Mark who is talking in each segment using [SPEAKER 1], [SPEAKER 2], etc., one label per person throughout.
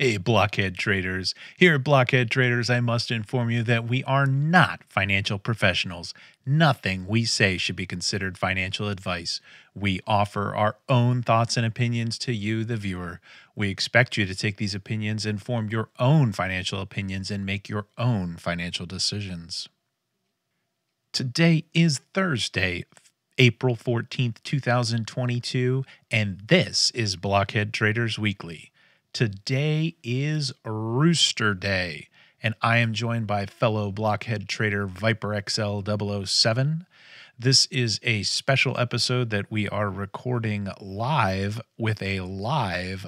[SPEAKER 1] Hey, Blockhead traders. Here at Blockhead Traders, I must inform you that we are not financial professionals. Nothing we say should be considered financial advice. We offer our own thoughts and opinions to you, the viewer. We expect you to take these opinions and form your own financial opinions and make your own financial decisions. Today is Thursday, April 14th, 2022, and this is Blockhead Traders Weekly. Today is Rooster Day, and I am joined by fellow Blockhead trader Viper XL 007. This is a special episode that we are recording live with a live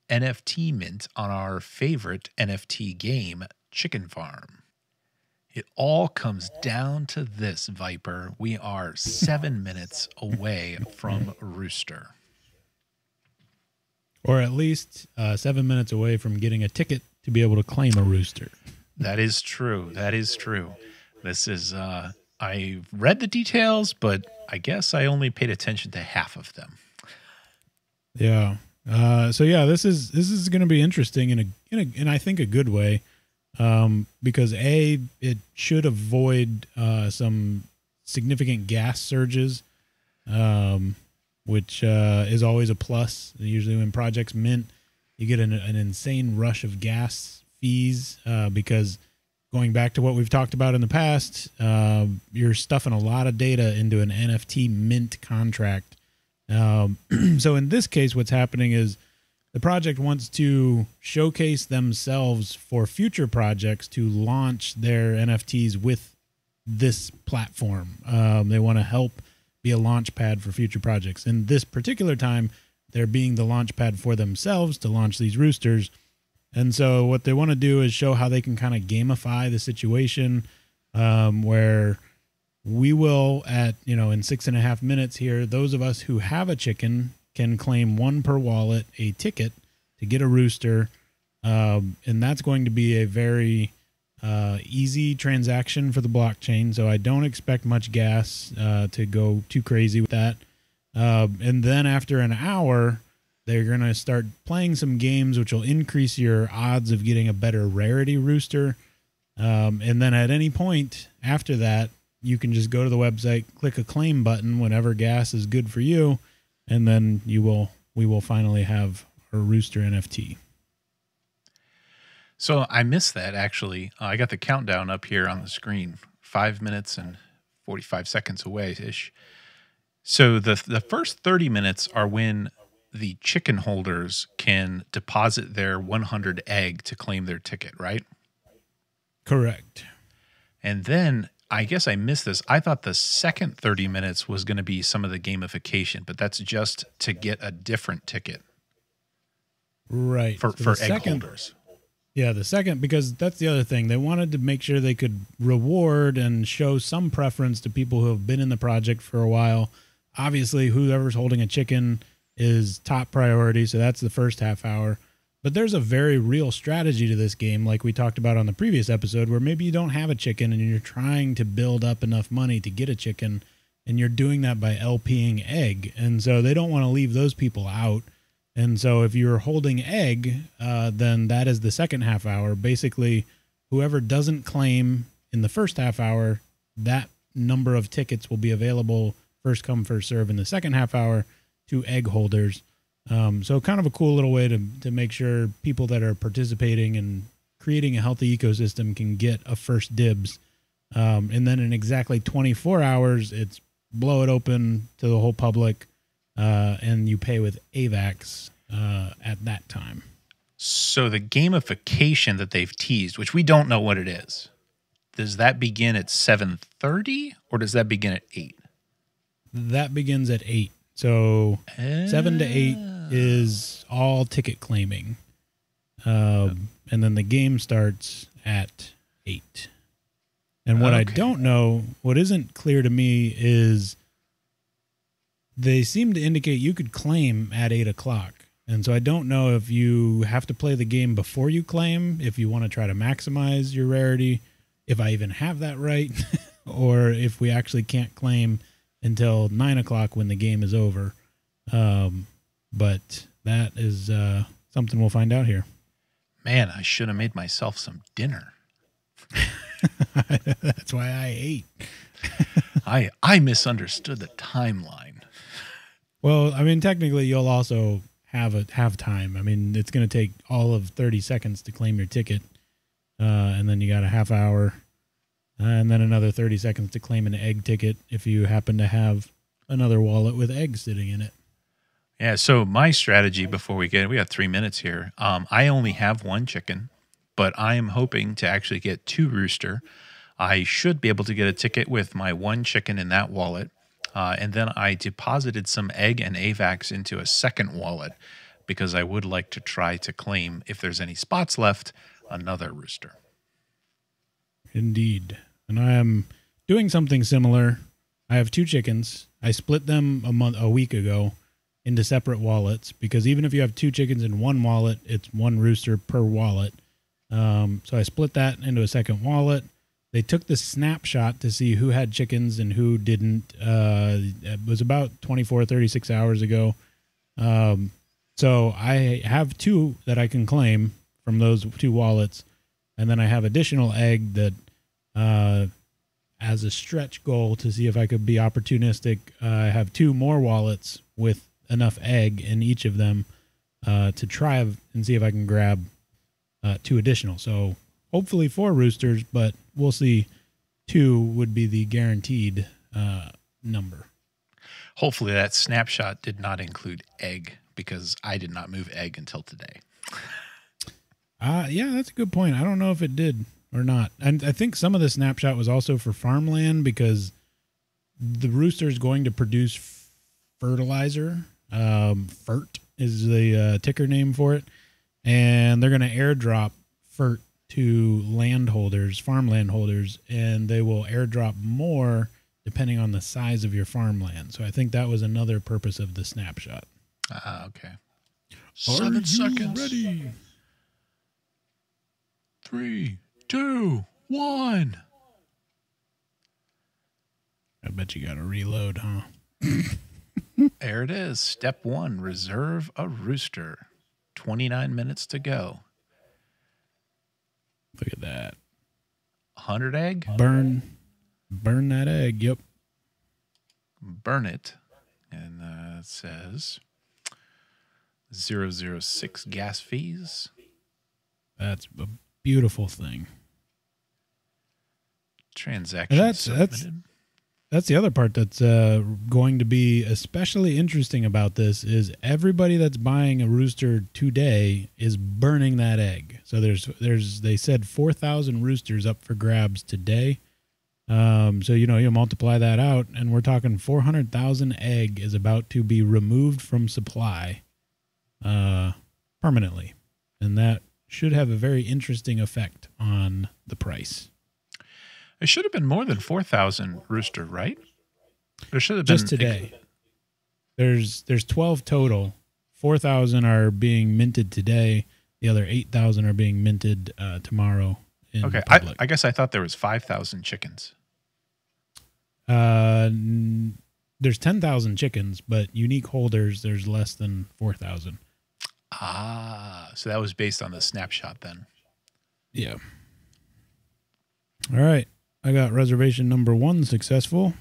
[SPEAKER 1] NFT mint on our favorite NFT game, Chikn.farm. It all comes down to this, Viper. We are 7 minutes away from Rooster.
[SPEAKER 2] Or at least 7 minutes away from getting a ticket to be able to claim a rooster.
[SPEAKER 1] That is true. That is true. This is, I read the details, but I guess I only paid attention to half of them.
[SPEAKER 2] Yeah. So yeah, this is going to be interesting in I think a good way, because it should avoid some significant gas surges, which is always a plus. Usually when projects mint, you get an insane rush of gas fees because going back to what we've talked about in the past, you're stuffing a lot of data into an NFT mint contract. So in this case, what's happening is the project wants to showcase themselves for future projects to launch their NFTs with this platform. They want to help be a launch pad for future projects. In this particular time, they're being the launch pad for themselves to launch these roosters. And so what they want to do is show how they can kind of gamify the situation, where we will in 6.5 minutes here, those of us who have a chicken can claim one per wallet, a ticket to get a rooster. And that's going to be a very easy transaction for the blockchain. So I don't expect much gas to go too crazy with that. And then after an hour, they're going to start playing some games, which will increase your odds of getting a better rarity rooster. And then at any point after that, you can just go to the website, click a claim button whenever gas is good for you, and then we will finally have a rooster NFT.
[SPEAKER 1] So I missed that, actually. I got the countdown up here on the screen, 5 minutes and 45 seconds away-ish. So the first 30 minutes are when the chicken holders can deposit their 100 egg to claim their ticket, right?
[SPEAKER 2] Correct.
[SPEAKER 1] And then I guess I missed this. I thought the second 30 minutes was going to be some of the gamification, but that's just to get a different ticket.
[SPEAKER 2] Right.
[SPEAKER 1] For egg holders.
[SPEAKER 2] Yeah, the second, because that's the other thing. They wanted to make sure they could reward and show some preference to people who have been in the project for a while. Obviously, whoever's holding a chicken is top priority, so that's the first half hour. But there's a very real strategy to this game, like we talked about on the previous episode, where maybe you don't have a chicken and you're trying to build up enough money to get a chicken, and you're doing that by LPing egg. And so they don't want to leave those people out. And so if you're holding egg, then that is the second half hour. Basically, whoever doesn't claim in the first half hour, that number of tickets will be available first come, first serve in the second half hour to egg holders. So kind of a cool little way to make sure people that are participating and creating a healthy ecosystem can get a first dibs. And then in exactly 24 hours, it's blow it open to the whole public. And you pay with AVAX at that time.
[SPEAKER 1] So the gamification that they've teased, which we don't know what it is, does that begin at 7:30 or does that begin at 8?
[SPEAKER 2] That begins at 8. So 7 to 8 is all ticket claiming. And then the game starts at 8. And what I don't know, what isn't clear to me is they seem to indicate you could claim at 8 o'clock. And so I don't know if you have to play the game before you claim, if you want to try to maximize your rarity, if I even have that right, or if we actually can't claim until 9 o'clock when the game is over. But that is something we'll find out here.
[SPEAKER 1] Man, I should have made myself some dinner.
[SPEAKER 2] That's why I ate.
[SPEAKER 1] I misunderstood the timeline.
[SPEAKER 2] Well, I mean, technically, you'll also have time. I mean, it's going to take all of 30 seconds to claim your ticket, and then you got a half hour, and then another 30 seconds to claim an egg ticket if you happen to have another wallet with eggs sitting in it.
[SPEAKER 1] Yeah, so my strategy before we got 3 minutes here. I only have one chicken, but I am hoping to actually get 2 rooster. I should be able to get a ticket with my 1 chicken in that wallet. And then I deposited some egg and AVAX into a second wallet because I would like to try to claim, if there's any spots left, another rooster.
[SPEAKER 2] Indeed. And I am doing something similar. I have 2 chickens. I split them a week ago into separate wallets because even if you have 2 chickens in one wallet, it's 1 rooster per wallet. So I split that into a second wallet. They took the snapshot to see who had chickens and who didn't. It was about 24, 36 hours ago. So I have 2 that I can claim from those 2 wallets. And then I have additional egg that as a stretch goal to see if I could be opportunistic. I have 2 more wallets with enough egg in each of them to try and see if I can grab 2 additional. So hopefully 4 roosters, but we'll see. 2 would be the guaranteed number.
[SPEAKER 1] Hopefully that snapshot did not include egg because I did not move egg until today.
[SPEAKER 2] Yeah, that's a good point. I don't know if it did or not. And I think some of the snapshot was also for farmland because the rooster is going to produce fertilizer. FERT is the ticker name for it. And they're going to airdrop FERT to landholders, farmland holders, and they will airdrop more depending on the size of your farmland. So I think that was another purpose of the snapshot.
[SPEAKER 1] Okay.
[SPEAKER 2] 7 seconds. Ready?
[SPEAKER 1] 3, 2, 1.
[SPEAKER 2] I bet you got to reload, huh?
[SPEAKER 1] There it is. Step 1, reserve a rooster. 29 minutes to go.
[SPEAKER 2] Look at that.
[SPEAKER 1] 100 egg?
[SPEAKER 2] Burn that egg. Yep.
[SPEAKER 1] Burn it. And it says 006 gas fees.
[SPEAKER 2] That's a beautiful thing.
[SPEAKER 1] Transaction submitted.
[SPEAKER 2] That's the other part that's going to be especially interesting about this is everybody that's buying a rooster today is burning that egg. So they said 4,000 roosters up for grabs today. So, you multiply that out and we're talking 400,000 egg is about to be removed from supply permanently. And that should have a very interesting effect on the price.
[SPEAKER 1] It should have been more than 4,000 rooster, right? There should have been
[SPEAKER 2] just today. There's 12 total. 4,000 are being minted today. The other 8,000 are being minted tomorrow.
[SPEAKER 1] Okay, I guess I thought there was 5,000 chickens.
[SPEAKER 2] There's 10,000 chickens, but unique holders there's less than 4,000.
[SPEAKER 1] So that was based on the snapshot then.
[SPEAKER 2] Yeah. All right. I got reservation number 1 successful.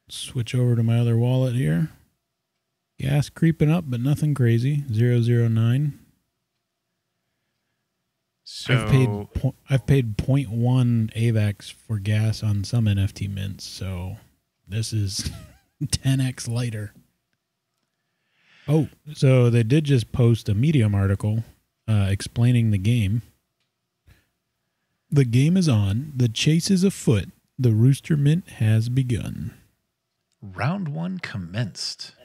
[SPEAKER 2] Switch over to my other wallet here. Gas creeping up, but nothing crazy. 009.
[SPEAKER 1] So
[SPEAKER 2] I've paid 0.1 AVAX for gas on some NFT mints, so this is 10x lighter. Oh, so they did just post a Medium article explaining the game. The game is on. The chase is afoot. The rooster mint has begun.
[SPEAKER 1] Round 1 commenced.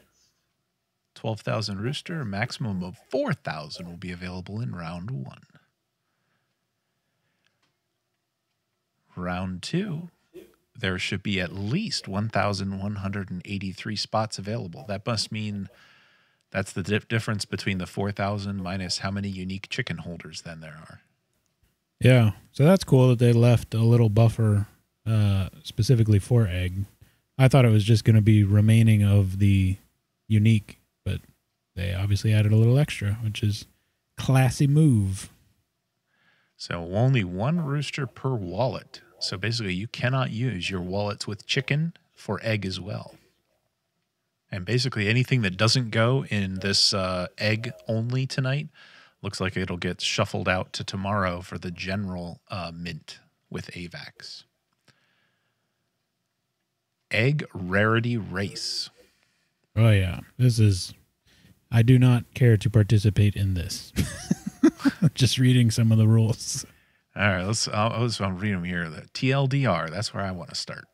[SPEAKER 1] 12,000 rooster, a maximum of 4,000 will be available in round 1. Round 2, there should be at least 1,183 spots available. That must mean that's the difference between the 4,000 minus how many unique chicken holders then there are.
[SPEAKER 2] Yeah, so that's cool that they left a little buffer specifically for egg. I thought it was just going to be remaining of the unique, but they obviously added a little extra, which is classy move.
[SPEAKER 1] So only one rooster per wallet. So basically, you cannot use your wallets with Chikn for egg as well. And basically, anything that doesn't go in this egg only tonight looks like it'll get shuffled out to tomorrow for the general mint with AVAX. Egg rarity race.
[SPEAKER 2] Oh yeah, I do not care to participate in this. Just reading some of the rules.
[SPEAKER 1] All right, I'll read them here. The TLDR, that's where I want to start.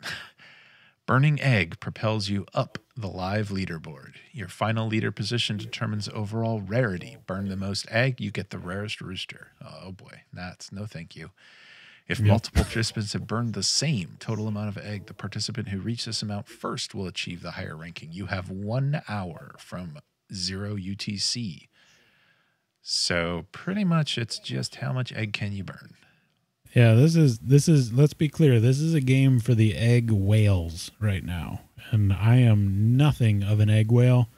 [SPEAKER 1] Burning egg propels you up the live leaderboard. Your final leader position determines overall rarity. Burn the most egg, you get the rarest rooster. Oh boy, that's no thank you. If multiple participants have burned the same total amount of egg, the participant who reaches this amount first will achieve the higher ranking. You have 1 hour from 0 UTC. So pretty much it's just how much egg can you burn.
[SPEAKER 2] Yeah, this is let's be clear, this is a game for the egg whales right now. And I am nothing of an egg whale.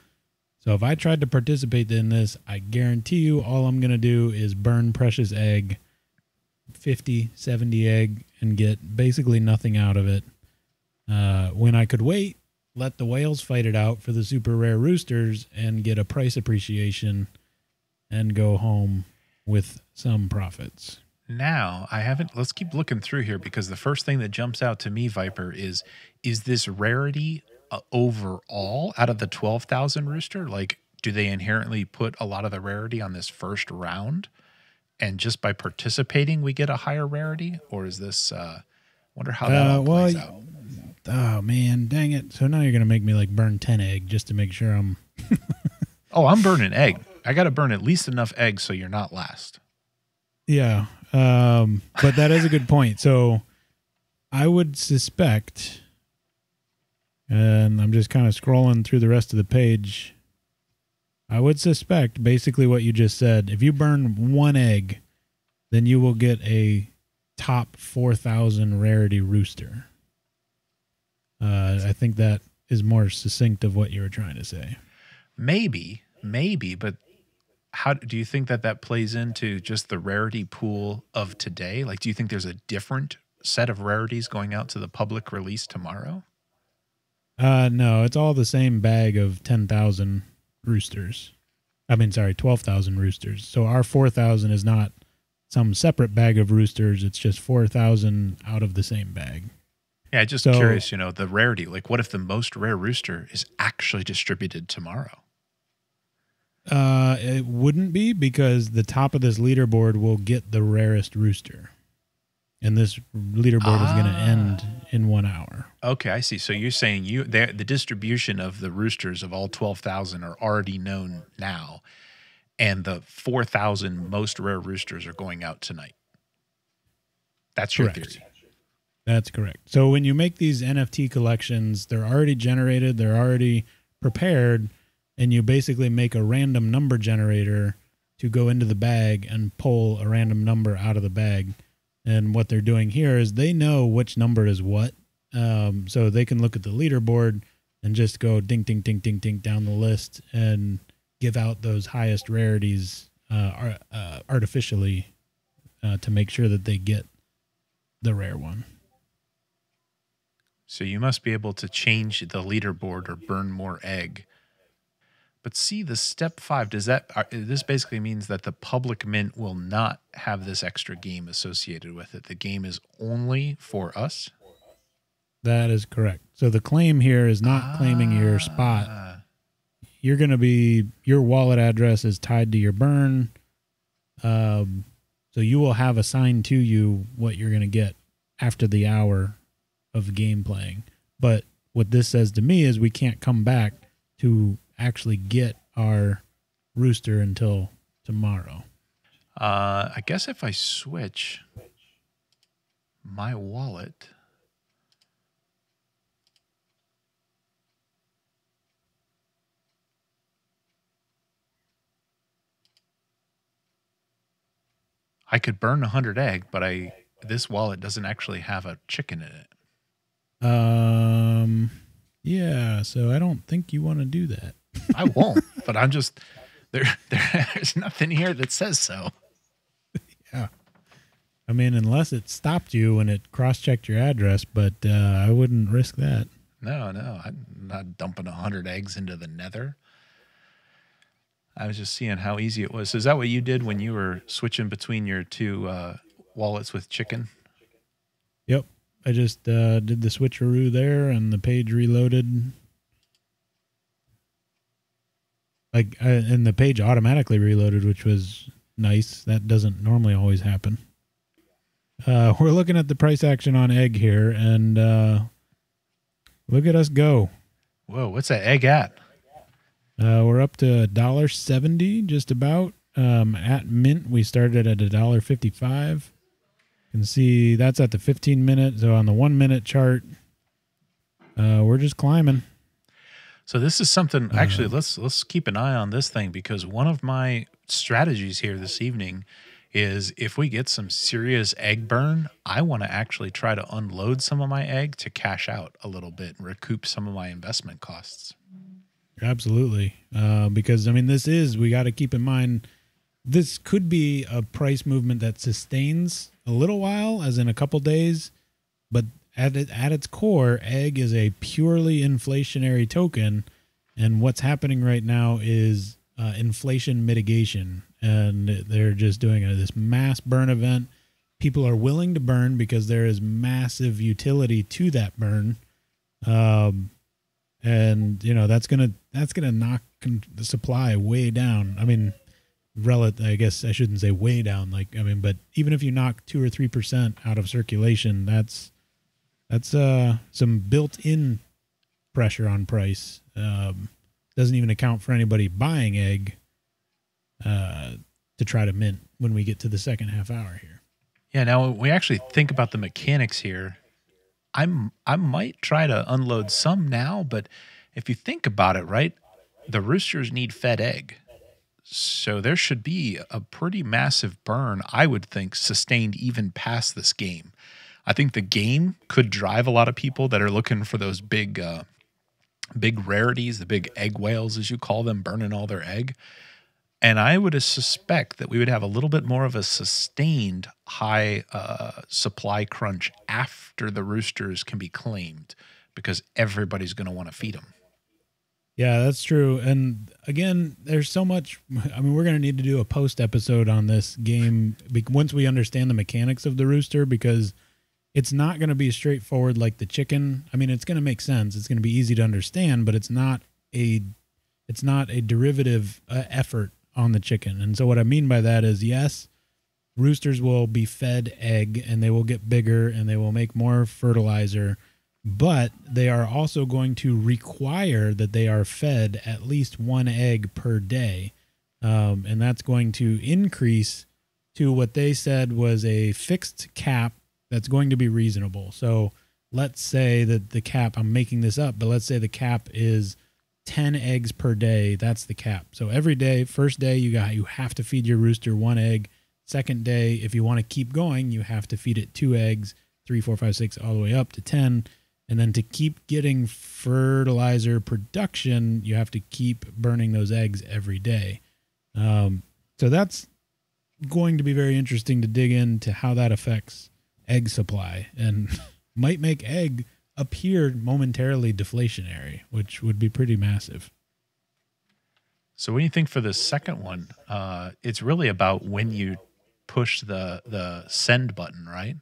[SPEAKER 2] So if I tried to participate in this, I guarantee you all I'm going to do is burn precious egg, 50, 70 egg, and get basically nothing out of it. When I could wait, let the whales fight it out for the super rare roosters and get a price appreciation and go home with some profits.
[SPEAKER 1] Now, let's keep looking through here because the first thing that jumps out to me, Viper, is this rarity overall out of the 12,000 rooster? Like, do they inherently put a lot of the rarity on this first round? And just by participating, we get a higher rarity? Or is this, wonder how that all plays out.
[SPEAKER 2] Oh, man, dang it. So now you're going to make me like burn 10 egg just to make sure I'm...
[SPEAKER 1] Oh, I'm burning egg. I got to burn at least enough eggs so you're not last.
[SPEAKER 2] Yeah. But that is a good point. So I would suspect, and I'm just kind of scrolling through the rest of the page, I would suspect basically what you just said. If you burn 1 egg, then you will get a top 4,000 rarity rooster. I think that is more succinct of what you were trying to say.
[SPEAKER 1] Maybe, but how do you think that plays into just the rarity pool of today? Like, do you think there's a different set of rarities going out to the public release tomorrow?
[SPEAKER 2] No, it's all the same bag of 10,000 roosters. 12,000 roosters. So our 4,000 is not some separate bag of roosters. It's just 4,000 out of the same bag.
[SPEAKER 1] Yeah, just curious, the rarity. Like, what if the most rare rooster is actually distributed tomorrow?
[SPEAKER 2] It wouldn't be, because the top of this leaderboard will get the rarest rooster. And this leaderboard is going to end in 1 hour.
[SPEAKER 1] Okay, I see. So you're saying the distribution of the roosters of all 12,000 are already known now, and the 4,000 most rare roosters are going out tonight. That's your
[SPEAKER 2] Correct.
[SPEAKER 1] theory.
[SPEAKER 2] That's correct. So when you make these NFT collections, they're already generated, they're already prepared, and you basically make a random number generator to go into the bag and pull a random number out of the bag. And what they're doing here is they know which number is what. So they can look at the leaderboard and just go ding, ding, ding, ding, ding down the list and give out those highest rarities artificially to make sure that they get the rare one.
[SPEAKER 1] So you must be able to change the leaderboard or burn more egg. But see, the step 5, this basically means that the public mint will not have this extra game associated with it. The game is only for us?
[SPEAKER 2] That is correct. So the claim here is not claiming your spot. You're going to be, your wallet address is tied to your burn. So you will have assigned to you what you're going to get after the hour of game playing. But what this says to me is we can't come back to actually get our rooster until tomorrow.
[SPEAKER 1] I guess if I switch my wallet, I could burn 100 egg, but this wallet doesn't actually have a chicken in it.
[SPEAKER 2] Yeah, so I don't think you want to do that.
[SPEAKER 1] I won't, but I'm just there's nothing here that says so.
[SPEAKER 2] Yeah. I mean, unless it stopped you when it cross-checked your address, but I wouldn't risk that.
[SPEAKER 1] No, I'm not dumping 100 eggs into the nether. I was just seeing how easy it was. So is that what you did when you were switching between your two wallets with Chikn?
[SPEAKER 2] Yep. I just did the switcheroo there, and the page reloaded. And the page automatically reloaded, which was nice. That doesn't normally always happen. We're looking at the price action on egg here, and look at us go.
[SPEAKER 1] Whoa, what's that egg at?
[SPEAKER 2] We're up to $1.70, just about. At mint, we started at $1.55. You can see that's at the 15-minute. So on the 1-minute chart, we're just climbing.
[SPEAKER 1] So this is something, actually, let's keep an eye on this thing, because one of my strategies here this evening is if we get some serious egg burn, I want to actually try to unload some of my egg to cash out a little bit and recoup some of my investment costs.
[SPEAKER 2] Absolutely. Because, I mean, we got to keep in mind, this could be a price movement that sustains a little while, as in a couple days, but at its core, egg is a purely inflationary token, and what's happening right now is inflation mitigation, and they're just doing this mass burn event. People are willing to burn because there is massive utility to that burn, and that's gonna knock the supply way down. I mean, I guess I shouldn't say way down. But even if you knock 2 or 3% out of circulation, that's some built-in pressure on price. Doesn't even account for anybody buying egg to try to mint when we get to the second half hour here.
[SPEAKER 1] Yeah, now we actually think about the mechanics here. I might try to unload some now, but if you think about it, right, the roosters need fed egg. So there should be a pretty massive burn, I would think, sustained even past this game. I think the game could drive a lot of people that are looking for those big rarities, the big egg whales, as you call them, burning all their egg. And I would suspect that we would have a little bit more of a sustained high supply crunch after the roosters can be claimed, because everybody's going to want to feed them.
[SPEAKER 2] Yeah, that's true. And again, there's so much. I mean, we're going to need to do a post episode on this game once we understand the mechanics of the rooster, because it's not going to be straightforward like the Chikn. I mean, it's going to make sense. It's going to be easy to understand, but it's not a derivative effort on the Chikn. And so what I mean by that is, yes, roosters will be fed egg and they will get bigger and they will make more fertilizer, but they are also going to require that they are fed at least 1 egg per day. And that's going to increase to what they said was a fixed cap that's going to be reasonable. So let's say that the cap, I'm making this up, but let's say the cap is 10 eggs per day. That's the cap. So every day, first day, you have to feed your rooster 1 egg. Second day, if you want to keep going, you have to feed it 2 eggs, 3, 4, 5, 6, all the way up to 10. And then to keep getting fertilizer production, you have to keep burning those eggs every day. So that's going to be very interesting to dig into how that affects egg supply, and might make egg appear momentarily deflationary, which would be pretty massive.
[SPEAKER 1] So what do you think for the second one? It's really about when you push the send button, right?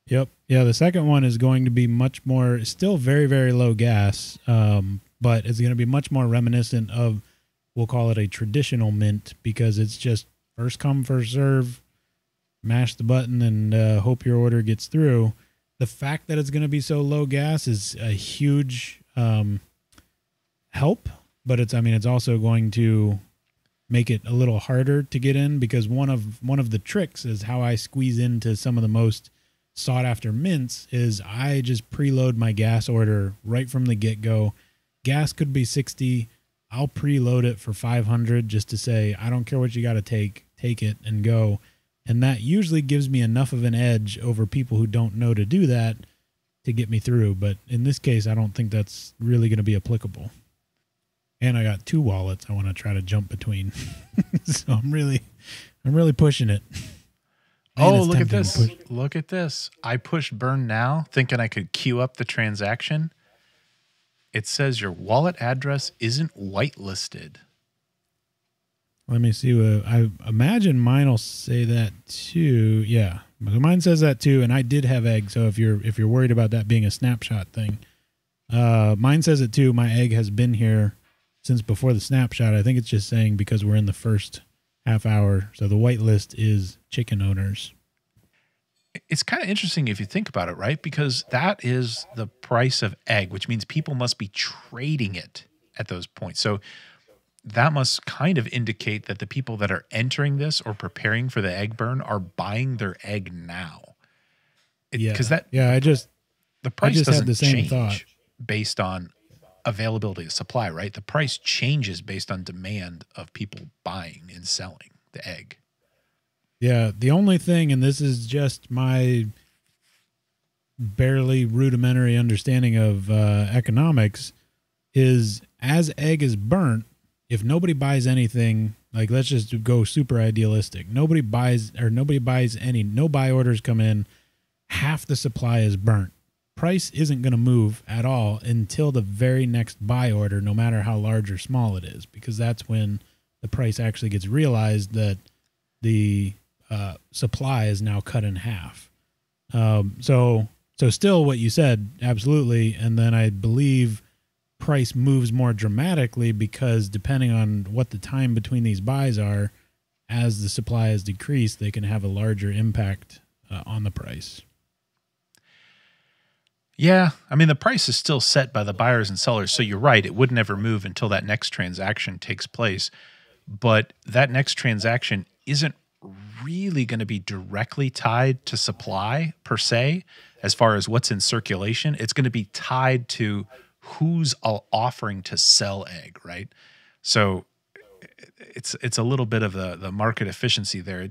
[SPEAKER 2] Yep. Yeah, the second one is going to be much more, still very, very low gas, but it's going to be much more reminiscent of, we'll call it a traditional mint, because it's just first come, first serve, mash the button and hope your order gets through. The fact that it's going to be so low gas is a huge help, but it's also going to make it a little harder to get in, because one of the tricks is how I squeeze into some of the most sought after mints is I just preload my gas order right from the get-go. Gas could be 60. I'll preload it for 500 just to say, I don't care what you got to take it and go. And that usually gives me enough of an edge over people who don't know to do that to get me through. But in this case, I don't think that's really going to be applicable. And I got 2 wallets I want to try to jump between. So I'm really pushing it. Man,
[SPEAKER 1] Oh,
[SPEAKER 2] it's
[SPEAKER 1] look at
[SPEAKER 2] tempting to
[SPEAKER 1] this.
[SPEAKER 2] push.
[SPEAKER 1] Look at this. I pushed burn now, thinking I could queue up the transaction. It says your wallet address isn't whitelisted.
[SPEAKER 2] Let me see. I imagine mine will say that too. Yeah, mine says that too. And I did have egg. So if you're worried about that being a snapshot thing, mine says it too. My egg has been here since before the snapshot. I think it's just saying because we're in the first half hour. So the whitelist is Chikn owners.
[SPEAKER 1] It's kind of interesting if you think about it, right? Because that is the price of egg, which means people must be trading it at those points. So that must kind of indicate that the people that are entering this or preparing for the egg burn are buying their egg now. Because
[SPEAKER 2] I just
[SPEAKER 1] price
[SPEAKER 2] had
[SPEAKER 1] doesn't
[SPEAKER 2] the same
[SPEAKER 1] change
[SPEAKER 2] thought.
[SPEAKER 1] based on availability of supply, right? The price changes based on demand of people buying and selling the egg.
[SPEAKER 2] Yeah, the only thing, and this is just my barely rudimentary understanding of economics, is as egg is burnt, if nobody buys anything, like let's just go super idealistic, no buy orders come in, half the supply is burnt. Price isn't going to move at all until the very next buy order, no matter how large or small it is, because that's when the price actually gets realized that the supply is now cut in half. So still what you said, absolutely. And then I believe price moves more dramatically because depending on what the time between these buys are, as the supply is decreased, they can have a larger impact on the price.
[SPEAKER 1] Yeah, I mean, the price is still set by the buyers and sellers. So you're right. It would never move until that next transaction takes place. But that next transaction isn't really going to be directly tied to supply per se, as far as what's in circulation. It's going to be tied to who's offering to sell egg, right? So it's a little bit of the market efficiency there.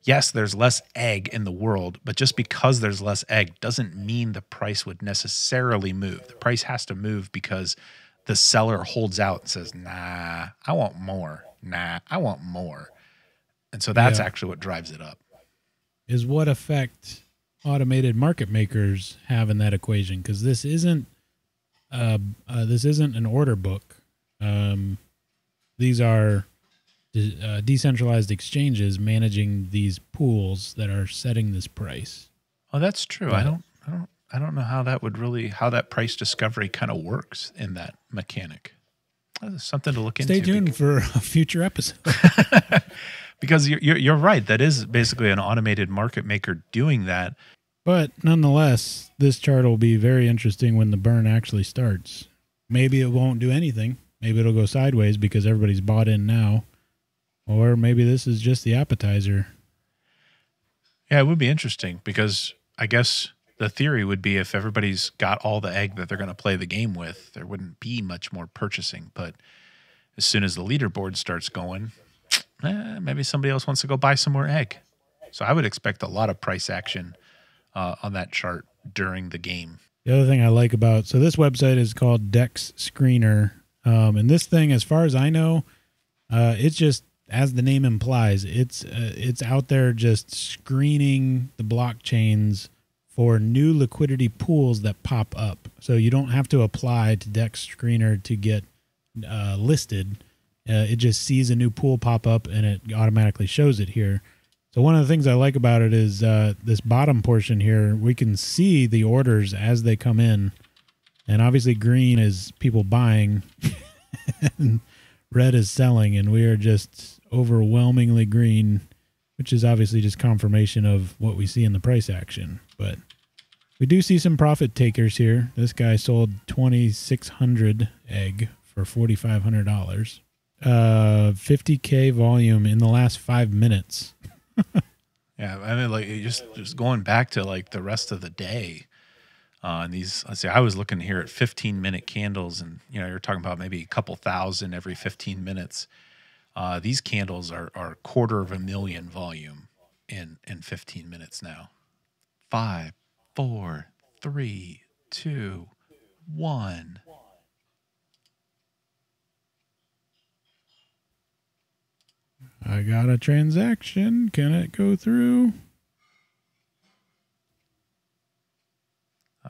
[SPEAKER 1] Yes, there's less egg in the world, but just because there's less egg doesn't mean the price would necessarily move. The price has to move because the seller holds out and says, nah, I want more. Nah, I want more. And so that's actually what drives it up.
[SPEAKER 2] Is what effect automated market makers have in that equation? Because this isn't an order book. These are decentralized exchanges managing these pools that are setting this price.
[SPEAKER 1] Oh, that's true. But I don't know how that price discovery kind of works in that mechanic. That's something to look into.
[SPEAKER 2] Stay tuned for a future episode.
[SPEAKER 1] Because you're right. That is basically an automated market maker doing that.
[SPEAKER 2] But nonetheless, this chart will be very interesting when the burn actually starts. Maybe it won't do anything. Maybe it'll go sideways because everybody's bought in now. Or maybe this is just the appetizer.
[SPEAKER 1] Yeah, it would be interesting because I guess the theory would be if everybody's got all the egg that they're going to play the game with, there wouldn't be much more purchasing. But as soon as the leaderboard starts going, maybe somebody else wants to go buy some more egg. So I would expect a lot of price action on that chart during the game.
[SPEAKER 2] The other thing I like about, so this website is called Dex Screener. And this thing, as far as I know, it's just, as the name implies, it's out there just screening the blockchains for new liquidity pools that pop up. So you don't have to apply to Dex Screener to get listed. It just sees a new pool pop up and it automatically shows it here. So one of the things I like about it is this bottom portion here, we can see the orders as they come in. And obviously green is people buying and red is selling, and we are just overwhelmingly green, which is obviously just confirmation of what we see in the price action. But we do see some profit takers here. This guy sold 2,600 egg for $4,500. 50K volume in the last 5 minutes.
[SPEAKER 1] Yeah, I mean, like just going back to like the rest of the day. And these, let's see, I was looking here at 15-minute candles, and you're talking about maybe a couple thousand every 15 minutes. These candles are 250,000 volume in 15 minutes now. 5, 4, 3, 2, 1.
[SPEAKER 2] I got a transaction. Can it go through?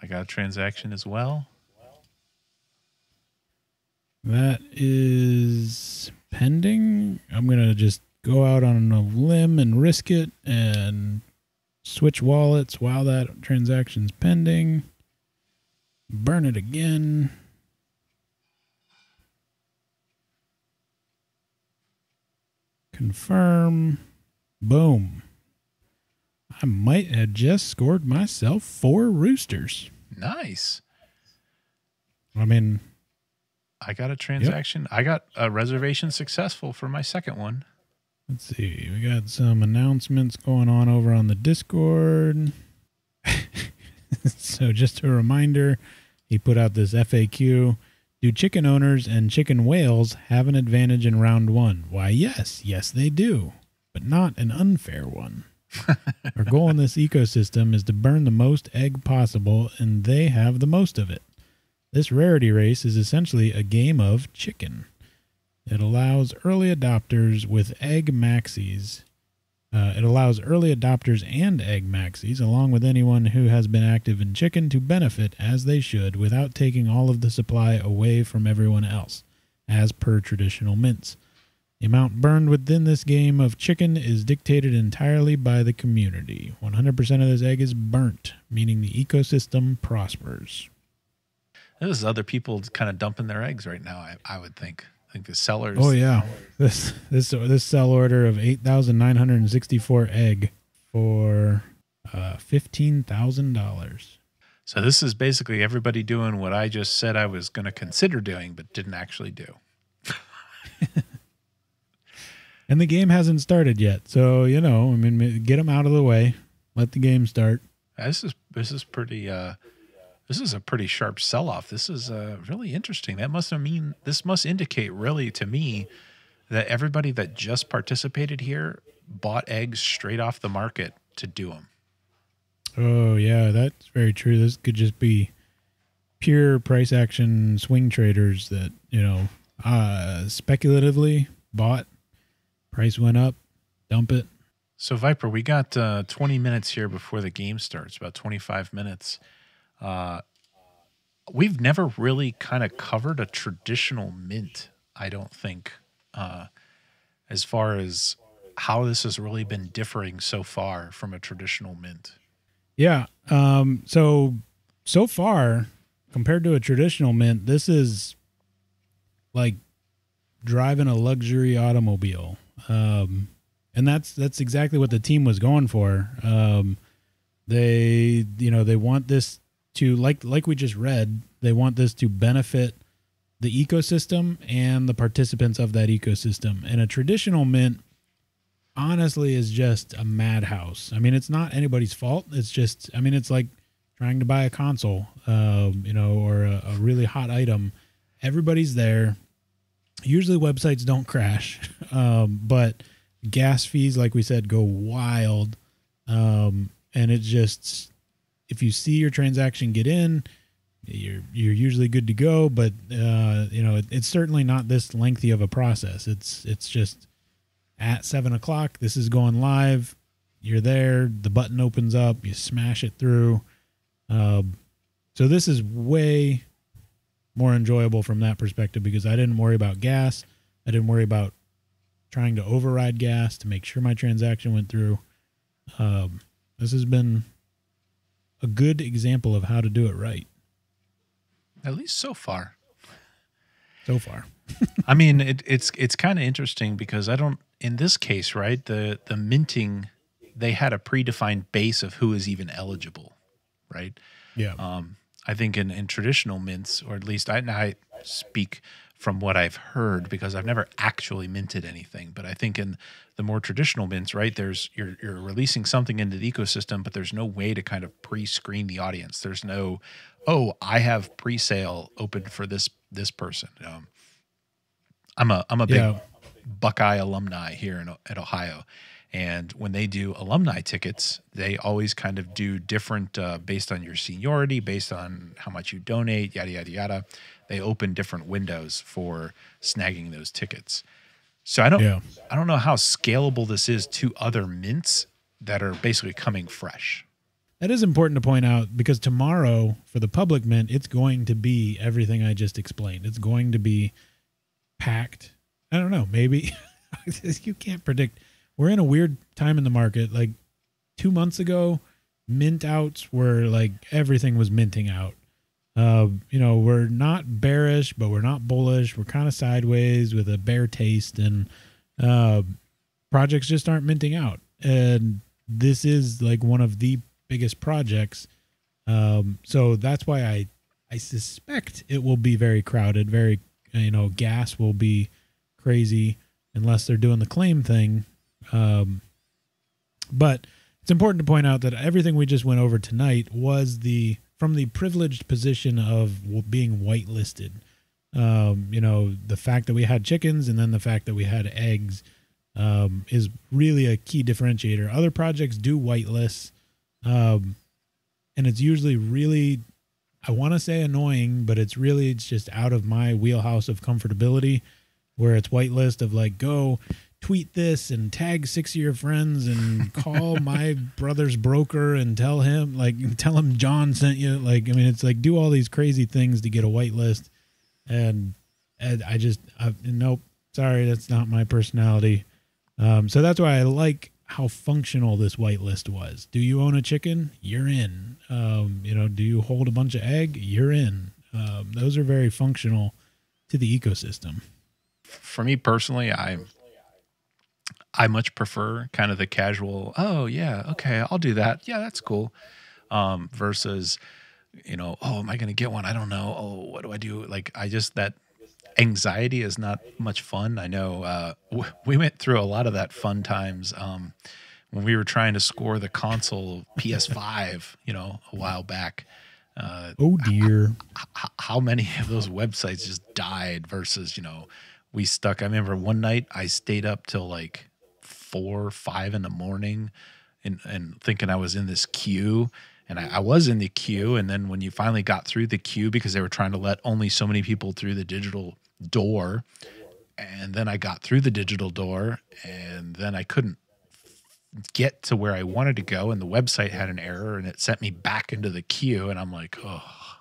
[SPEAKER 1] I got a transaction as well.
[SPEAKER 2] That is pending. I'm going to just go out on a limb and risk it and switch wallets while that transaction's pending. Burn it again. Confirm. Boom. I might have just scored myself 4 roosters.
[SPEAKER 1] Nice.
[SPEAKER 2] I mean,
[SPEAKER 1] I got a transaction. Yep. I got a reservation successful for my second one.
[SPEAKER 2] Let's see. We got some announcements going on over on the Discord. So just a reminder, he put out this FAQ. Do chicken owners and chicken whales have an advantage in round 1? Why, yes. Yes, they do, but not an unfair one. Our goal in this ecosystem is to burn the most egg possible, and they have the most of it. This rarity race is essentially a game of chicken. It allows early adopters with egg maxis. It allows early adopters and egg maxis, along with anyone who has been active in chicken, to benefit as they should without taking all of the supply away from everyone else, as per traditional mints. The amount burned within this game of chicken is dictated entirely by the community. 100% of this egg is burnt, meaning the ecosystem prospers.
[SPEAKER 1] There's other people kind of dumping their eggs right now, I would think. I think the sellers.
[SPEAKER 2] Oh, yeah. This sell order of 8,964 egg for $15,000.
[SPEAKER 1] So this is basically everybody doing what I just said I was going to consider doing, but didn't actually do.
[SPEAKER 2] And the game hasn't started yet. So, I mean, get them out of the way. Let the game start.
[SPEAKER 1] This is pretty, this is a pretty sharp sell-off. This is really interesting. This must indicate really to me that everybody that just participated here bought eggs straight off the market to do them.
[SPEAKER 2] Oh, yeah, that's very true. This could just be pure price action swing traders that, speculatively bought. Price went up, dump it.
[SPEAKER 1] So, Viper, we got 20 minutes here before the game starts, about 25 minutes. We've never really kind of covered a traditional mint, I don't think, as far as how this has really been differing so far from a traditional mint.
[SPEAKER 2] Yeah. So far, compared to a traditional mint, this is like driving a luxury automobile. And that's exactly what the team was going for. They want this to, like we just read, they want this to benefit the ecosystem and the participants of that ecosystem. And a traditional mint, honestly, is just a madhouse. I mean, it's not anybody's fault. It's just, it's like trying to buy a console, or a really hot item. Everybody's there. Usually websites don't crash, but gas fees, like we said, go wild. And it's just, if you see your transaction get in, you're usually good to go. But it's certainly not this lengthy of a process. It's just at 7 o'clock, this is going live. You're there. The button opens up. You smash it through. So this is way more enjoyable from that perspective because I didn't worry about gas. I didn't worry about trying to override gas to make sure my transaction went through. This has been a good example of how to do it right.
[SPEAKER 1] At least so far.
[SPEAKER 2] So far.
[SPEAKER 1] I mean, it's kind of interesting because in this case, right, the minting, they had a predefined base of who is even eligible, right?
[SPEAKER 2] Yeah.
[SPEAKER 1] I think in traditional mints, or at least I speak from what I've heard because I've never actually minted anything, but I think in the more traditional mints, right, you're releasing something into the ecosystem, but there's no way to kind of pre-screen the audience. There's no, I have pre-sale open for this person. I'm a big Buckeye alumni here at Ohio. And when they do alumni tickets, they always kind of do different based on your seniority, based on how much you donate, yada, yada, yada. They open different windows for snagging those tickets. So I don't know how scalable this is to other mints that are basically coming fresh.
[SPEAKER 2] That is important to point out because tomorrow for the public mint, it's going to be everything I just explained. It's going to be packed. I don't know. Maybe you can't predict. We're in a weird time in the market. Like 2 months ago, mint outs were like everything was minting out. We're not bearish, but we're not bullish. We're kind of sideways with a bear taste, and projects just aren't minting out. And this is like one of the biggest projects. So that's why I suspect it will be very crowded, very, gas will be crazy unless they're doing the claim thing. But it's important to point out that everything we just went over tonight was from the privileged position of being whitelisted. The fact that we had chickens and then the fact that we had eggs is really a key differentiator. Other projects do whitelist, and it's usually really, I want to say annoying, but it's just out of my wheelhouse of comfortability, where it's whitelist of like, go tweet this and tag 6 of your friends and call my brother's broker and tell him John sent you. It's like do all these crazy things to get a whitelist. And nope, sorry, that's not my personality. So that's why I like how functional this whitelist was. Do you own a chicken? You're in. Do you hold a bunch of egg? You're in. Those are very functional to the ecosystem.
[SPEAKER 1] For me personally, I much prefer kind of the casual, oh yeah, okay, I'll do that. Yeah, that's cool. Versus, oh, am I going to get one? I don't know. Oh, what do I do? That anxiety is not much fun. I know we went through a lot of that fun times when we were trying to score the console PS5, a while back.
[SPEAKER 2] Oh dear.
[SPEAKER 1] How many of those websites just died versus, we stuck. I remember one night I stayed up till like 4 or 5 in the morning and thinking I was in this queue, and I was in the queue. And then when you finally got through the queue, because they were trying to let only so many people through the digital door, and then I got through the digital door, and then I couldn't get to where I wanted to go, and the website had an error, and it sent me back into the queue, and I'm like, oh.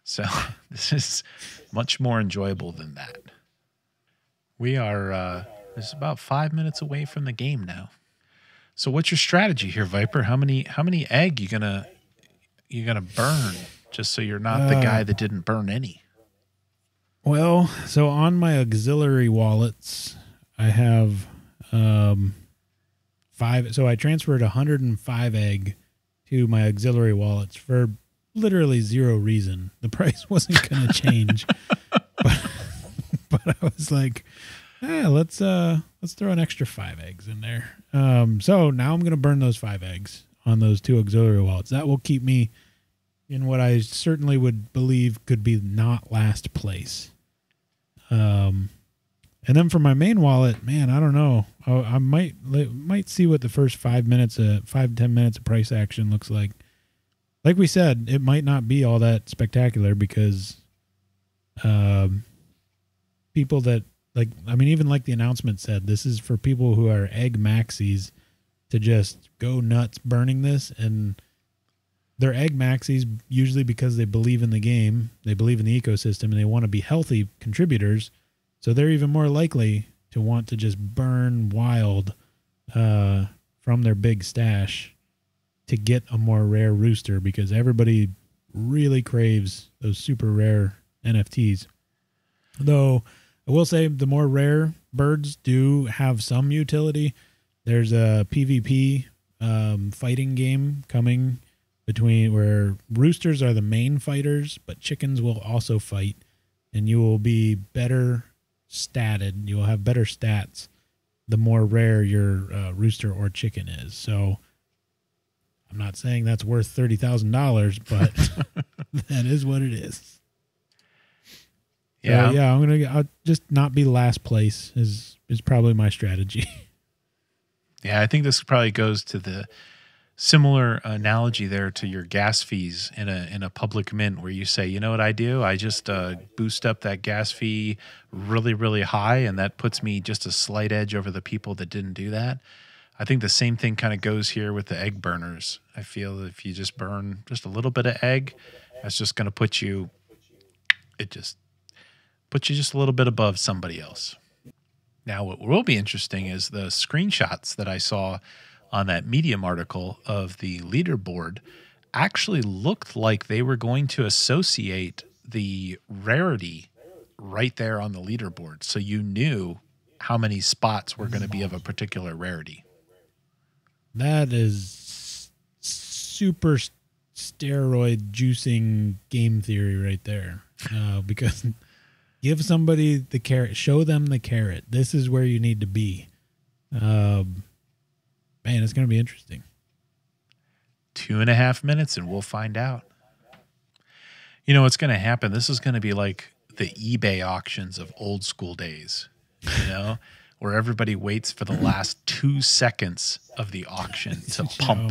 [SPEAKER 1] So this is much more enjoyable than that. We are just about 5 minutes away from the game now. So what's your strategy here, Viper? How many egg you gonna burn, just so you're not the guy that didn't burn any?
[SPEAKER 2] Well, so on my auxiliary wallets, I have 5. So I transferred 105 egg to my auxiliary wallets for literally zero reason. The price wasn't going to change, but I was like, let's throw an extra 5 eggs in there. So now I'm going to burn those 5 eggs on those 2 auxiliary wallets. That will keep me in what I certainly would believe could be not last place. And then for my main wallet, man, I don't know. I might see what the first 5 to 10 minutes of price action looks like. Like we said, it might not be all that spectacular because people that even like the announcement said, this is for people who are egg maxis to just go nuts burning this. And they're egg maxis usually because they believe in the game, they believe in the ecosystem, and they want to be healthy contributors. So they're even more likely to want to just burn wild from their big stash to get a more rare rooster, because everybody really craves those super rare NFTs. Though I will say the more rare birds do have some utility. There's a PvP fighting game coming between where roosters are the main fighters, but chickens will also fight, and you will be better statted. You will have better stats the more rare your rooster or chicken is. So I'm not saying that's worth $30,000, but that is what it is.
[SPEAKER 1] Yeah.
[SPEAKER 2] So, I'll just not be last place is probably my strategy.
[SPEAKER 1] Yeah, I think this probably goes to the similar analogy there to your gas fees in a public mint, where you say, you know what I do? I just boost up that gas fee really, really high, and that puts me just a slight edge over the people that didn't do that. I think the same thing kind of goes here with the egg burners. I feel that if you just burn just a little bit of egg, that's just going to put you just a little bit above somebody else. Now, what will be interesting is the screenshots that I saw on that Medium article of the leaderboard actually looked like they were going to associate the rarity right there on the leaderboard. So you knew how many spots were going to be of a particular rarity.
[SPEAKER 2] That is super steroid juicing game theory right there. Because give somebody the carrot, show them the carrot. This is where you need to be. Man, it's going to be interesting.
[SPEAKER 1] 2.5 minutes and we'll find out. You know what's going to happen? This is going to be like the eBay auctions of old school days, where everybody waits for the last 2 seconds of the auction to pump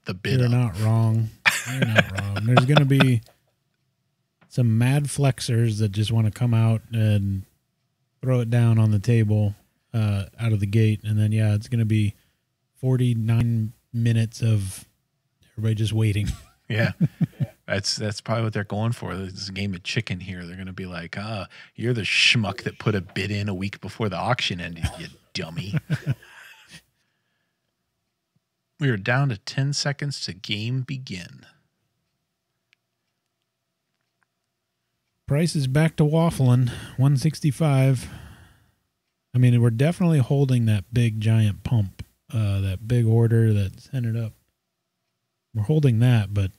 [SPEAKER 1] the bid
[SPEAKER 2] You're
[SPEAKER 1] up.
[SPEAKER 2] not wrong. You're not wrong. There's going to be some mad flexers that just want to come out and throw it down on the table out of the gate. And then, it's going to be 49 minutes of everybody just waiting.
[SPEAKER 1] Yeah. That's probably what they're going for. There's a game of chicken here. They're going to be like, you're the schmuck that put a bid in a week before the auction ended, you dummy. We are down to 10 seconds to game begin.
[SPEAKER 2] Price is back to waffling, 165. I mean, we're definitely holding that big giant pump, that big order that sent it up. We're holding that, but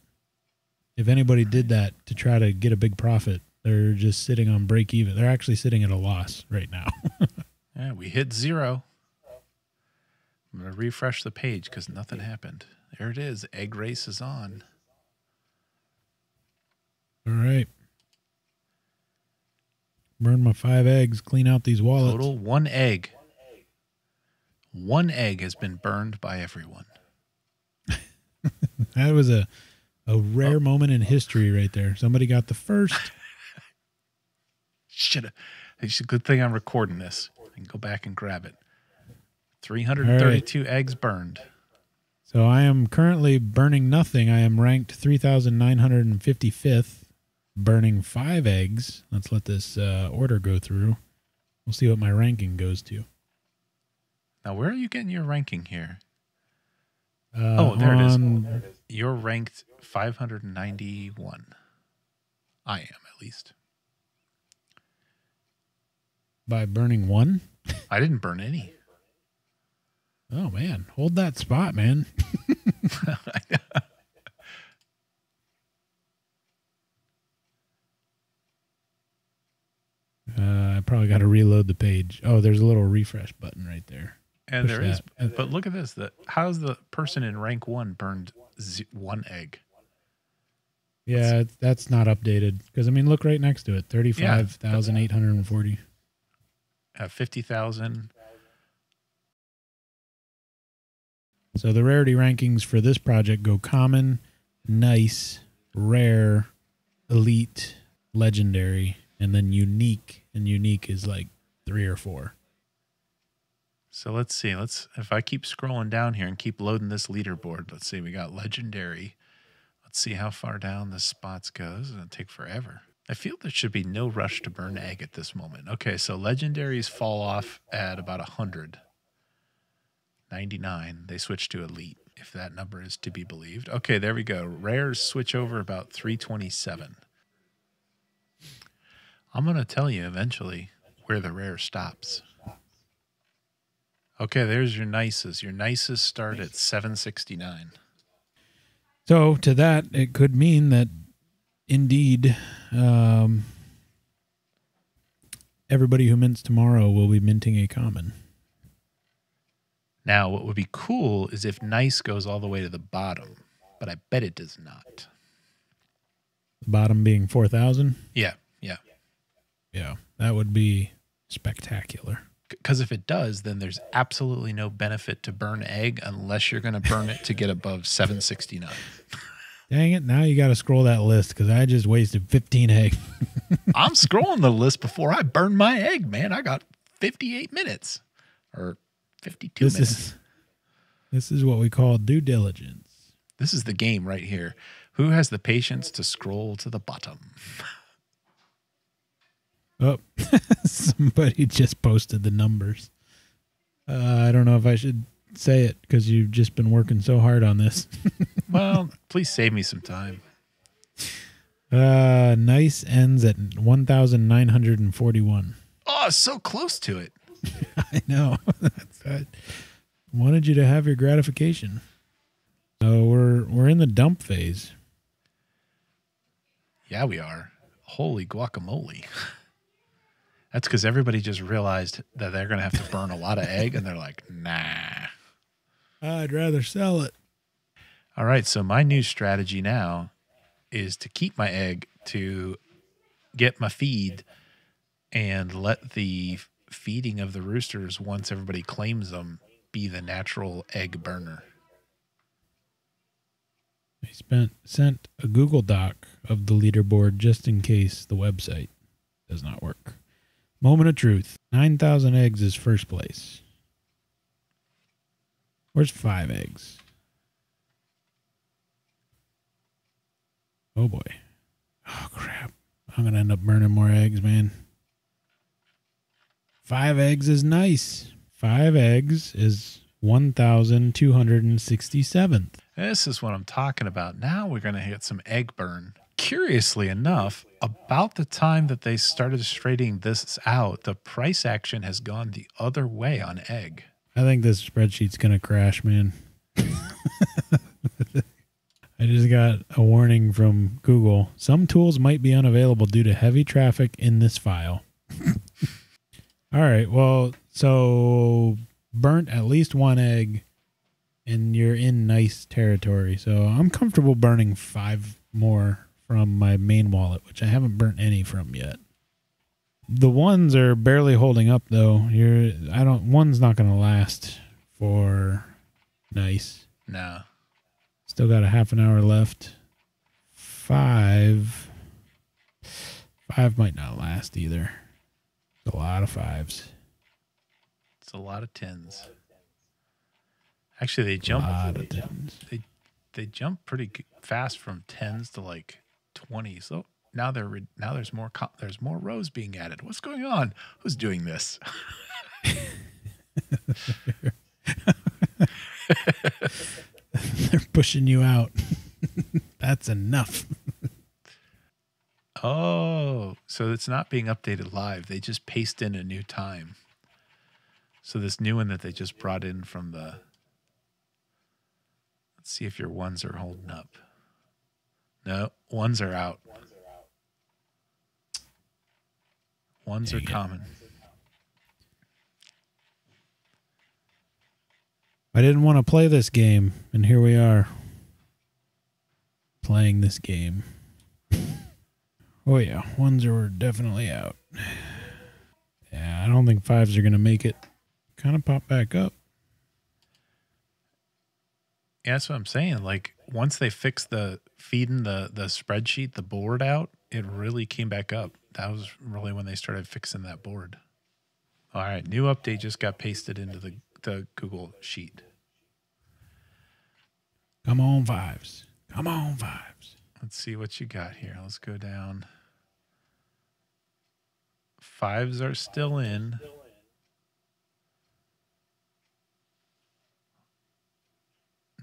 [SPEAKER 2] if anybody did that to try to get a big profit, they're just sitting on break even. They're actually sitting at a loss right now.
[SPEAKER 1] Yeah, we hit 0. I'm going to refresh the page because nothing happened. There it is. Egg race is on.
[SPEAKER 2] All right. Burn my 5 eggs, clean out these wallets.
[SPEAKER 1] Total 1 egg. 1 egg has been burned by everyone.
[SPEAKER 2] That was a rare moment in history right there. Somebody got the first.
[SPEAKER 1] It's a good thing I'm recording this. I can go back and grab it. 332 eggs burned.
[SPEAKER 2] So I am currently burning nothing. I am ranked 3,955th, burning 5 eggs. Let's let this order go through. We'll see what my ranking goes to.
[SPEAKER 1] Now, where are you getting your ranking here? There it is. You're ranked 591. I am, at least.
[SPEAKER 2] By burning 1?
[SPEAKER 1] I didn't burn any.
[SPEAKER 2] Oh, man. Hold that spot, man. I probably got to reload the page. Oh, there's a little refresh button right there.
[SPEAKER 1] And there is. But look at this. How's the person in rank 1 burned 1 egg?
[SPEAKER 2] Yeah, that's not updated. Because, I mean, look right next to it. 35,840.
[SPEAKER 1] 50,000.
[SPEAKER 2] So the rarity rankings for this project go common, nice, rare, elite, legendary, and then unique. And unique is like 3 or 4.
[SPEAKER 1] So let's see. If I keep scrolling down here and keep loading this leaderboard, let's see. We got legendary. Let's see how far down the spots go. This is going to take forever. I feel there should be no rush to burn egg at this moment. Okay, so legendaries fall off at about 100. 99. They switch to elite, if that number is to be believed. Okay, there we go. Rares switch over about 327. I'm going to tell you eventually where the rare stops. Okay, there's your nices. Your nices start at 769.
[SPEAKER 2] So to that, it could mean that indeed everybody who mints tomorrow will be minting a common.
[SPEAKER 1] Now, what would be cool is if nice goes all the way to the bottom, but I bet it does not.
[SPEAKER 2] The bottom being 4,000?
[SPEAKER 1] Yeah.
[SPEAKER 2] Yeah, that would be spectacular.
[SPEAKER 1] Because if it does, then there's absolutely no benefit to burn egg unless you're going to burn it to get above 769.
[SPEAKER 2] Dang it, now you got to scroll that list because I just wasted 15 eggs.
[SPEAKER 1] I'm scrolling the list before I burn my egg, man. I got 58 minutes or 52 minutes.
[SPEAKER 2] This is what we call due diligence.
[SPEAKER 1] This is the game right here. Who has the patience to scroll to the bottom?
[SPEAKER 2] Oh, somebody just posted the numbers. I don't know if I should say it because you've just been working so hard on this.
[SPEAKER 1] Well, please save me some time.
[SPEAKER 2] Nice ends at 1,941.
[SPEAKER 1] Oh, so close to it.
[SPEAKER 2] I know. I wanted you to have your gratification. So we're in the dump phase.
[SPEAKER 1] Yeah, we are. Holy guacamole. That's because everybody just realized that they're going to have to burn a lot of egg, and they're like, nah.
[SPEAKER 2] I'd rather sell it.
[SPEAKER 1] All right, so my new strategy now is to keep my egg to get my feed and let the feeding of the roosters, once everybody claims them, be the natural egg burner.
[SPEAKER 2] I sent a Google Doc of the leaderboard just in case the website does not work. Moment of truth. 9,000 eggs is first place. Where's 5 eggs? Oh boy. Oh crap. I'm going to end up burning more eggs, man. 5 eggs is nice. 5 eggs is 1,267th.
[SPEAKER 1] This is what I'm talking about. Now we're going to get some egg burn. Curiously enough, about the time that they started trading this out, the price action has gone the other way on egg.
[SPEAKER 2] I think this spreadsheet's going to crash, man. I just got a warning from Google. Some tools might be unavailable due to heavy traffic in this file. All right. Well, so burnt at least 1 egg and you're in nice territory. So I'm comfortable burning 5 more from my main wallet, which I haven't burnt any from yet. The ones are barely holding up though. One's not going to last for nice.
[SPEAKER 1] No.
[SPEAKER 2] Still got a half an hour left. 5 might not last either. It's a lot of 5s.
[SPEAKER 1] It's a lot of 10s. Actually, they jump. They jump pretty fast from 10s to like 20s. So now there's more rows being added. What's going on? Who's doing this?
[SPEAKER 2] They're pushing you out. That's enough.
[SPEAKER 1] Oh, so it's not being updated live. They just paste in a new time. So this new one that they just brought in from the... Let's see if your ones are holding up. No, ones are out. Ones are common.
[SPEAKER 2] I didn't want to play this game, and here we are. Playing this game. Oh yeah, ones are definitely out. Yeah, I don't think 5s are going to make it. Kind of pop back up.
[SPEAKER 1] Yeah, that's what I'm saying. Like, once they fixed the feeding the spreadsheet, the board out, it really came back up. That was really when they started fixing that board. All right, new update just got pasted into the Google sheet.
[SPEAKER 2] Come on, 5s. Come on, 5s.
[SPEAKER 1] Let's see what you got here. Let's go down. 5s are still in.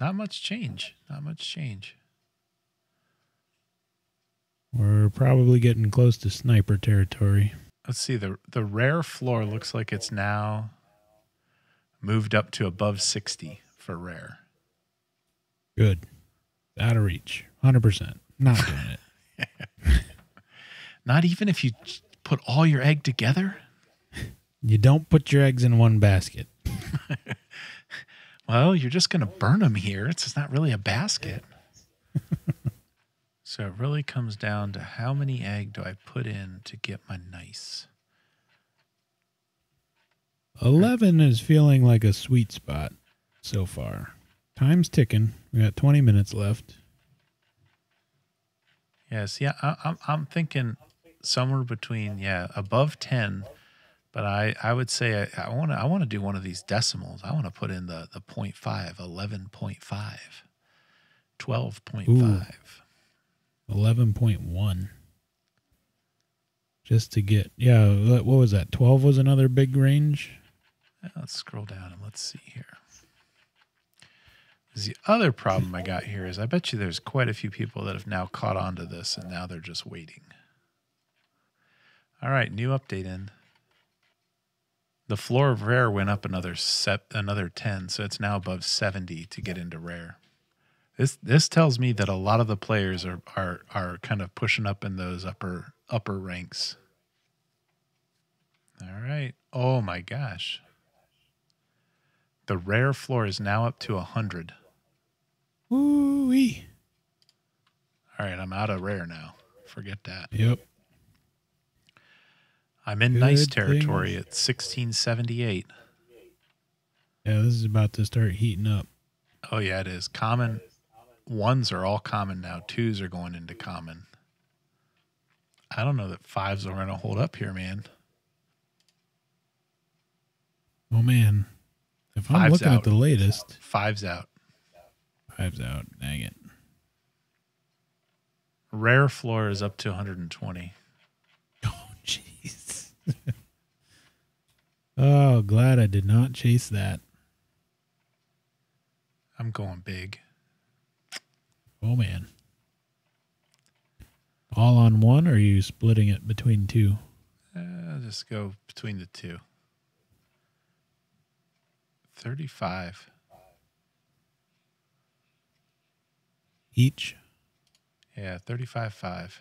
[SPEAKER 1] Not much change. Not much change.
[SPEAKER 2] We're probably getting close to sniper territory.
[SPEAKER 1] Let's see. The rare floor looks like it's now moved up to above 60 for rare.
[SPEAKER 2] Good. Out of reach. 100%. Not doing it.
[SPEAKER 1] Not even if you put all your egg together?
[SPEAKER 2] You don't put your eggs in one basket.
[SPEAKER 1] Well, you're just going to burn them here. It's not really a basket. So it really comes down to how many egg do I put in to get my nice.
[SPEAKER 2] 11 is feeling like a sweet spot so far. Time's ticking. We got 20 minutes left.
[SPEAKER 1] Yes, yeah, I'm thinking somewhere between, above 10 But I would say I want to do one of these decimals. I want to put in the 0.5, 11.5, 12.5.
[SPEAKER 2] 11.1. Just to get, yeah, what was that? 12 was another big range.
[SPEAKER 1] Let's scroll down and let's see here. The other problem I got here is I bet you there's quite a few people that have now caught on to this and now they're just waiting. All right, new update in. The floor of rare went up another 10, so it's now above 70 to get into rare. This tells me that a lot of the players are kind of pushing up in those upper ranks. All right. Oh my gosh. The rare floor is now up to 100.
[SPEAKER 2] Ooh-wee.
[SPEAKER 1] All right, I'm out of rare now. Forget that.
[SPEAKER 2] Yep.
[SPEAKER 1] I'm in nice territory at 1678.
[SPEAKER 2] Yeah, this is about to start heating up.
[SPEAKER 1] Oh yeah, it is. Common ones are all common now. Twos are going into common. I don't know that fives are going to hold up here, man.
[SPEAKER 2] Oh man, if I'm
[SPEAKER 1] Five's
[SPEAKER 2] looking
[SPEAKER 1] out.
[SPEAKER 2] at the latest,
[SPEAKER 1] Five's out.
[SPEAKER 2] Five's out. Dang it.
[SPEAKER 1] Rare floor is up to 120.
[SPEAKER 2] Oh jeez. Oh, glad I did not chase that.
[SPEAKER 1] I'm going big.
[SPEAKER 2] Oh man. All on one, or are you splitting it between two?
[SPEAKER 1] I'll just go between the two. 35.
[SPEAKER 2] Each?
[SPEAKER 1] Yeah, 35.5.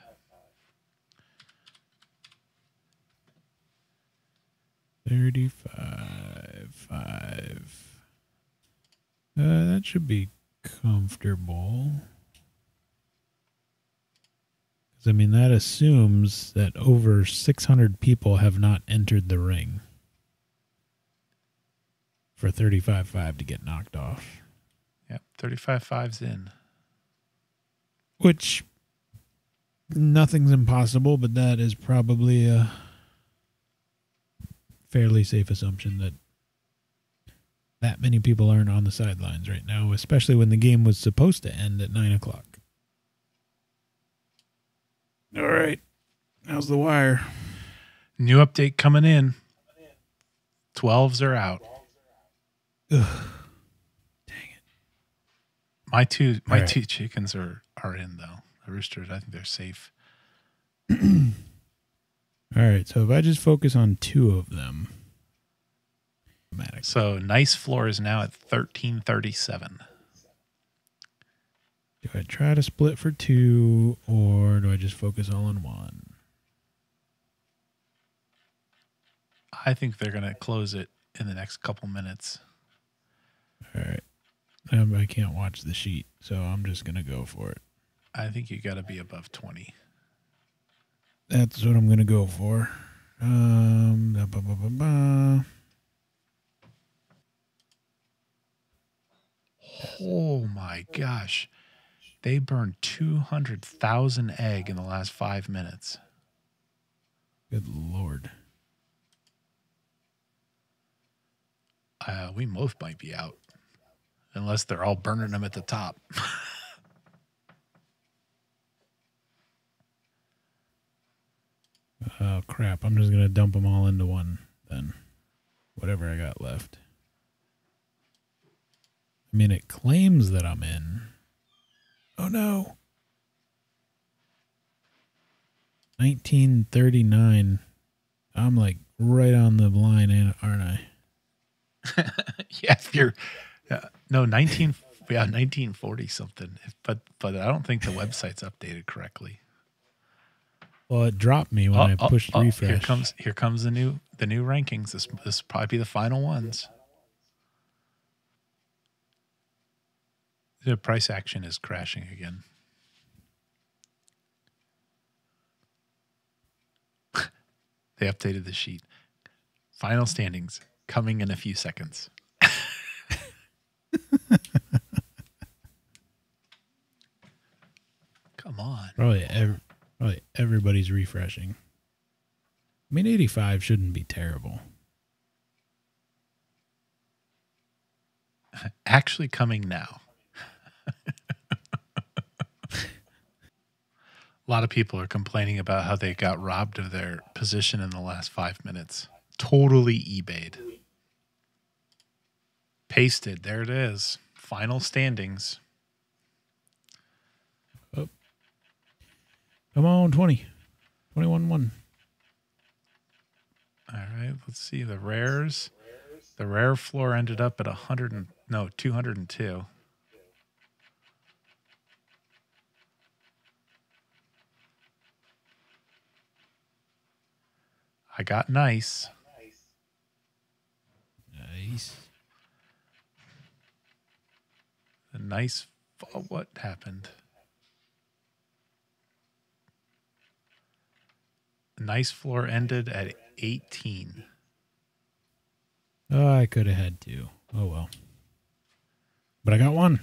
[SPEAKER 2] $35.5. That should be comfortable. Because, I mean, that assumes that over 600 people have not entered the ring for 35.5 to get knocked off.
[SPEAKER 1] Yep, 35.5's in.
[SPEAKER 2] Which, nothing's impossible, but that is probably a fairly safe assumption that many people aren't on the sidelines right now, especially when the game was supposed to end at 9 o'clock. All right. How's the wire?
[SPEAKER 1] New update coming in. 12s are out.
[SPEAKER 2] Ugh. Dang it.
[SPEAKER 1] My two chickens are in though. The roosters, I think they're safe.
[SPEAKER 2] All right. So if I just focus on two of them.
[SPEAKER 1] So nice floor is now at 1337.
[SPEAKER 2] Do I try to split for two, or do I just focus all on one?
[SPEAKER 1] I think they're going to close it in the next couple minutes.
[SPEAKER 2] All right. I can't watch the sheet, so I'm just going to go for it.
[SPEAKER 1] I think you got to be above 20.
[SPEAKER 2] That's what I'm going to go for.
[SPEAKER 1] Oh my gosh. They burned 200,000 egg in the last 5 minutes.
[SPEAKER 2] Good Lord.
[SPEAKER 1] We both might be out. Unless they're all burning them at the top.
[SPEAKER 2] Oh, crap. I'm just going to dump them all into one then. Whatever I got left. I mean, it claims that I'm in. Oh, no. 1939. I'm like right on the line, aren't I?
[SPEAKER 1] Yeah, if you're... no, 1940 something. But I don't think the website's updated correctly.
[SPEAKER 2] Well, it dropped me when I pushed refresh.
[SPEAKER 1] Here comes the new rankings. This will probably be the final ones. The price action is crashing again. They updated the sheet. Final standings coming in a few seconds. Come on.
[SPEAKER 2] Probably everybody's refreshing. I mean, 85 shouldn't be terrible.
[SPEAKER 1] Actually coming now. A lot of people are complaining about how they got robbed of their position in the last 5 minutes. Totally eBayed. Pasted. There it is. Final standings.
[SPEAKER 2] Oh. Come on, 20. 21-1.
[SPEAKER 1] All right, let's see the rares. The rare floor ended up at 202. I got nice.
[SPEAKER 2] Nice.
[SPEAKER 1] The nice. What happened? Nice floor ended at 18.
[SPEAKER 2] Oh, I could have had 2. Oh, well. But I got 1.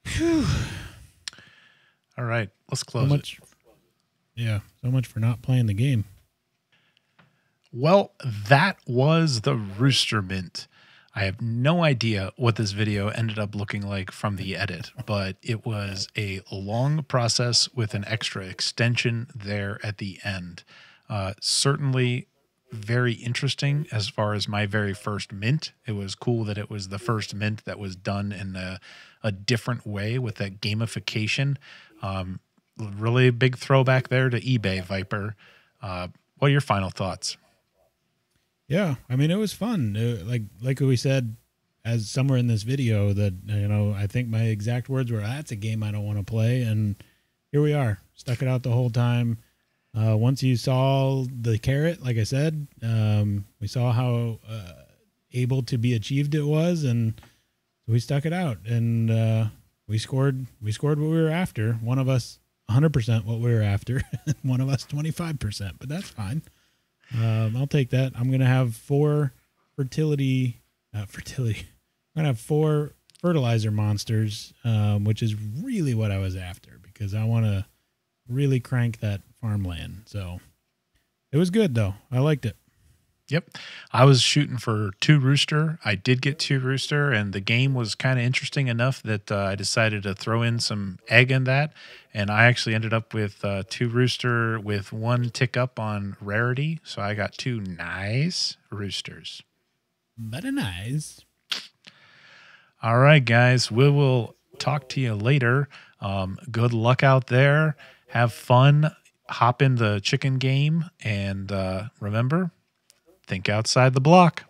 [SPEAKER 2] Whew.
[SPEAKER 1] All right, let's close it.
[SPEAKER 2] Yeah, so much for not playing the game.
[SPEAKER 1] Well, that was the Rooster Mint. I have no idea what this video ended up looking like from the edit, but it was a long process with an extra extension there at the end. Certainly very interesting as far as my very first mint. It was cool that it was the first mint that was done in a different way with that gamification. Really big throwback there to eBay, Viper. What are your final thoughts?
[SPEAKER 2] Yeah, I mean, it was fun. Like we said, as somewhere in this video, that I think my exact words were, "That's a game I don't want to play," and here we are, stuck it out the whole time. Once you saw the carrot, like I said, we saw how able to be achieved it was, and we stuck it out, and we scored what we were after. One of us 100% what we were after, one of us 25%, but that's fine. I'll take that. I'm gonna have 4 fertility. I'm gonna have 4 fertilizer monsters, which is really what I was after, because I want to really crank that farmland. So it was good though. I liked it.
[SPEAKER 1] Yep. I was shooting for 2 Rooster. I did get 2 Rooster, and the game was kind of interesting enough that I decided to throw in some egg in that. And I actually ended up with 2 Rooster with 1 tick up on rarity. So I got 2 nice Roosters.
[SPEAKER 2] Very nice.
[SPEAKER 1] All right, guys. We will talk to you later. Good luck out there. Have fun. Hop in the chicken game. And remember, think outside the block.